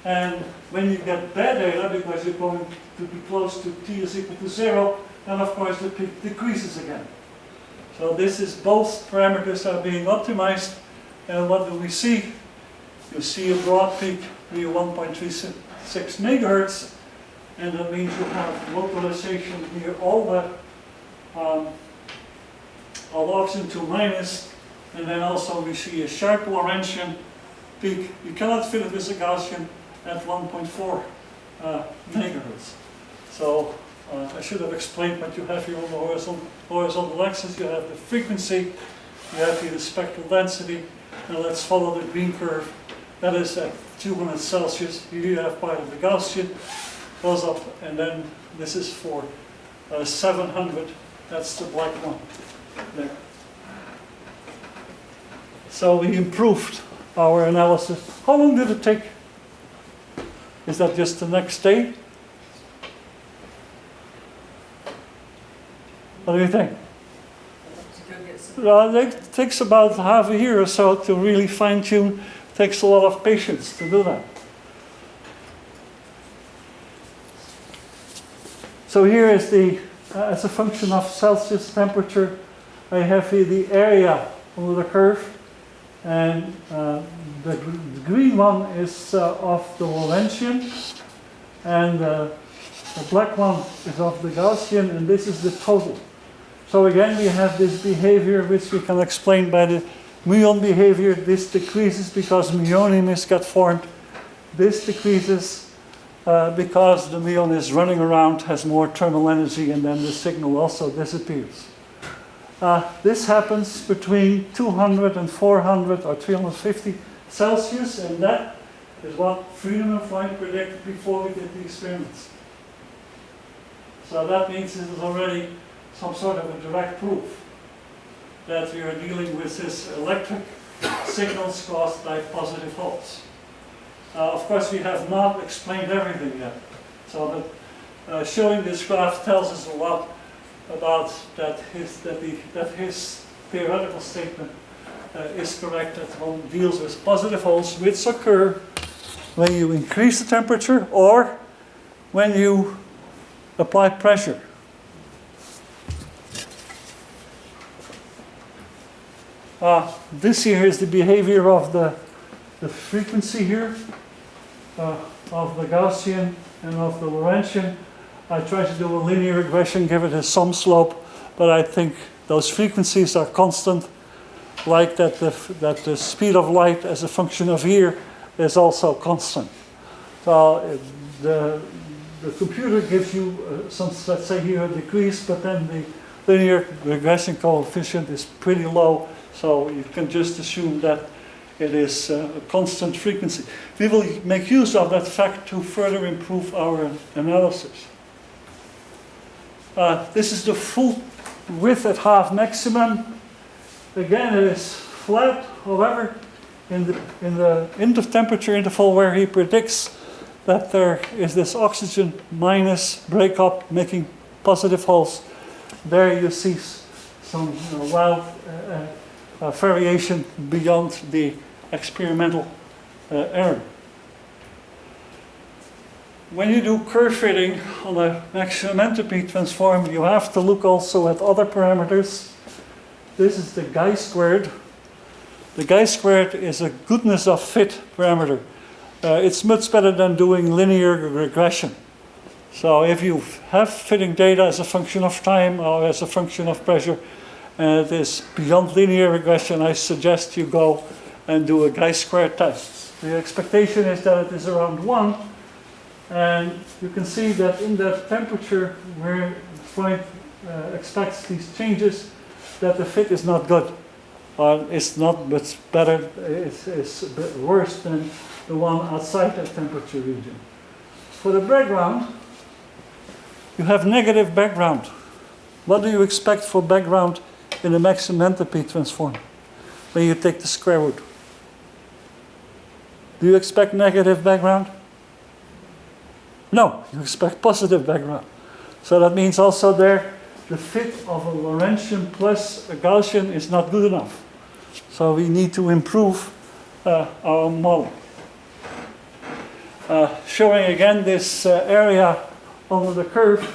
Speaker 3: And when you get bad data, because you're going to be close to t is equal to 0, then of course the peak decreases again. So this is both parameters are being optimized. And what do we see? You see a broad peak near 1.36 megahertz, and that means you have localization near all the oxygen to minus, and then also we see a sharp Lorentzian peak. You cannot fit it with a Gaussian at 1.4 megahertz. So I should have explained what you have here on the horizontal axis. You have the frequency, you have here the spectral density. Now let's follow the green curve. That is at 200 Celsius. Here you have part of the Gaussian, goes up, and then this is for 700. That's the black one there. So we improved our analysis. How long did it take? Is that just the next day? What do you think? It takes about half a year or so to really fine-tune. It takes a lot of patience to do that. So here is the, as a function of Celsius temperature, I have here the area under the curve, and the green one is of the Lorentzian, and the black one is of the Gaussian, and this is the total. So again, we have this behavior which we can explain by the muon behavior. This decreases because muonims get formed. This decreases because the muon is running around, has more thermal energy, and then the signal also disappears. This happens between 200 and 400 or 350 Celsius, and that is what Freund and Freund predicted before we did the experiments. So that means it is already some sort of a direct proof that we are dealing with this electric signals caused by positive holes. Of course, we have not explained everything yet. So that showing this graph tells us a lot about that his theoretical statement is correct, that one deals with positive holes which occur when you increase the temperature or when you apply pressure. This here is the behavior of the frequency here of the Gaussian and of the Lorentzian. I try to do a linear regression, give it a sum slope, but I think those frequencies are constant, like that the speed of light as a function of here is also constant. So the computer gives you some, let's say here, a decrease, but then the linear regression coefficient is pretty low, so you can just assume that it is a constant frequency. We will make use of that fact to further improve our analysis. This is the full width at half maximum. Again, it is flat. However, in the temperature interval where he predicts that there is this oxygen minus breakup making positive holes, there you see some wild variation beyond the experimental error. When you do curve fitting on a maximum entropy transform, you have to look also at other parameters. This is the chi-squared. The chi-squared is a goodness of fit parameter. It's much better than doing linear regression. So if you have fitting data as a function of time or as a function of pressure, and it is beyond linear regression, I suggest you go and do a chi-squared test. The expectation is that it is around 1, and you can see that in that temperature where Freund expects these changes, that the fit is not good. It's not much better, it's a bit worse than the one outside that temperature region. For the background, you have negative background. What do you expect for background in a maximum entropy transform when you take the square root? Do you expect negative background? No, you expect positive background. So that means also there the fit of a Lorentzian plus a Gaussian is not good enough. So we need to improve our model. Showing again this area under the curve,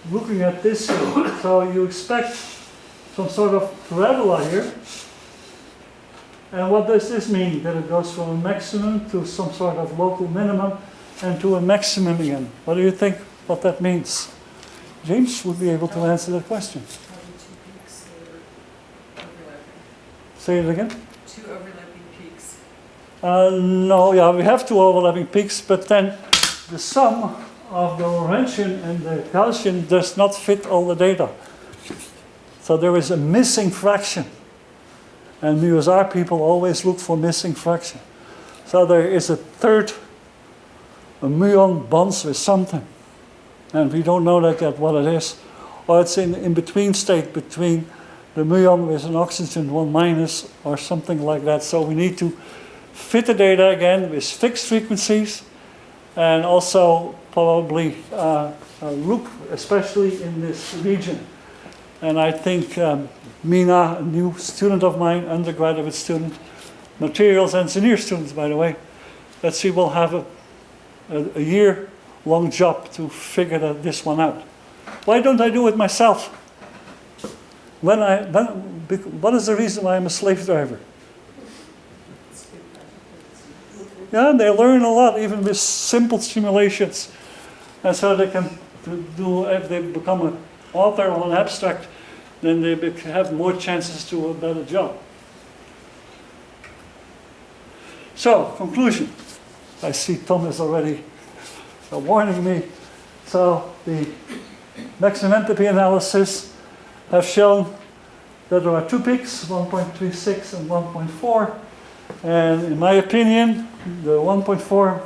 Speaker 3: looking at this here. So you expect some sort of parabola here. And what does this mean? That it goes from a maximum to some sort of local minimum and to a maximum again. What do you think what that means? James would be able to answer that question.
Speaker 4: Probably 2 peaks that are overlapping.
Speaker 3: Say it again.
Speaker 4: 2 overlapping peaks.
Speaker 3: No, yeah, we have 2 overlapping peaks, but then the sum of the Lorentzian and the Gaussian does not fit all the data. So there is a missing fraction. And MUSR people always look for missing fraction. So there is a third, a muon bonds with something. And we don't know that yet what it is. Or it's in between state between the muon with an oxygen 1 minus or something like that. So we need to fit the data again with fixed frequencies and also probably look especially in this region. And I think Mina, a new student of mine, undergraduate student, materials engineer students by the way, that she will have a year long job to figure this one out. Why don't I do it myself? What is the reason why I'm a slave driver? Yeah, they learn a lot, even with simple simulations. And so they can do, if they become an author on an abstract, then they have more chances to do a better job. So, conclusion. I see Tom is already warning me. So, the maximum entropy analysis have shown that there are two peaks, 1.36 and 1.4. And in my opinion, the 1.4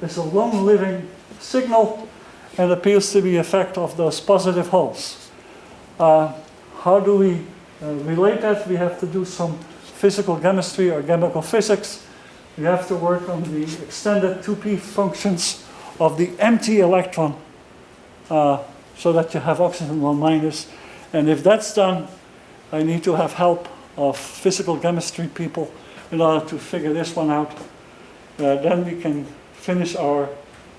Speaker 3: is a long-living signal and appears to be an effect of those positive holes. How do we relate that? We have to do some physical chemistry or chemical physics. We have to work on the extended 2p functions of the empty electron so that you have oxygen 1 minus. And if that's done, I need to have help of physical chemistry people in order to figure this one out. Then we can finish our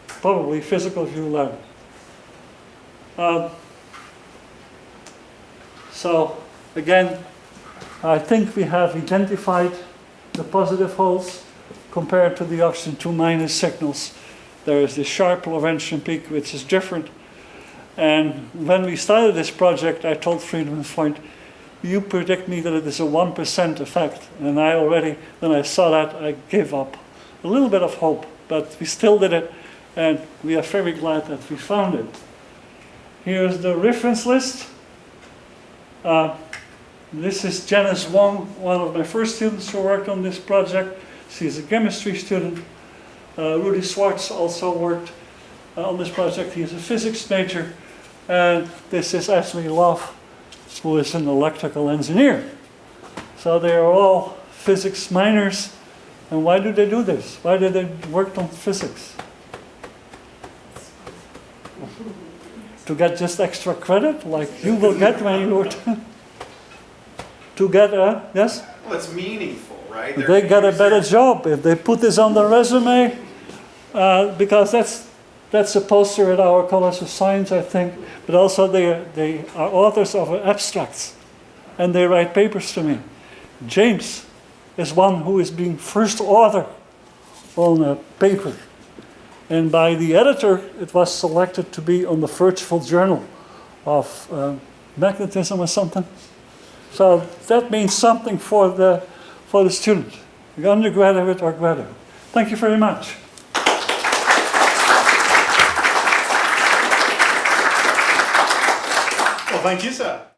Speaker 3: probably physical view level. So again, I think we have identified the positive holes compared to the oxygen 2 minus signals. There is the sharp Lorentzian peak, which is different. And when we started this project, I told Freund and Freund, you predict me that it is a 1% effect. And I already, when I saw that, I gave up a little bit of hope. But we still did it, and we are very glad that we found it. Here's the reference list. This is Janice Wong, one of my first students who worked on this project. She's a chemistry student. Rudy Schwartz also worked on this project. He's a physics major. And this is Ashley Love, who is an electrical engineer. So they are all physics minors. And why do they do this? Why do they work on physics? To get just extra credit, like you will get when you to get a, yes?
Speaker 5: Well, it's meaningful, right?
Speaker 3: They get a better job if they put this on their resume, because that's a poster at our College of Science, I think. But also they are authors of abstracts, and they write papers to me. James is one who is being first author on a paper. And by the editor, it was selected to be on the virtual journal of magnetism or something. So that means something for the student, the undergraduate or graduate. Thank you very much.
Speaker 1: Well, thank you, sir.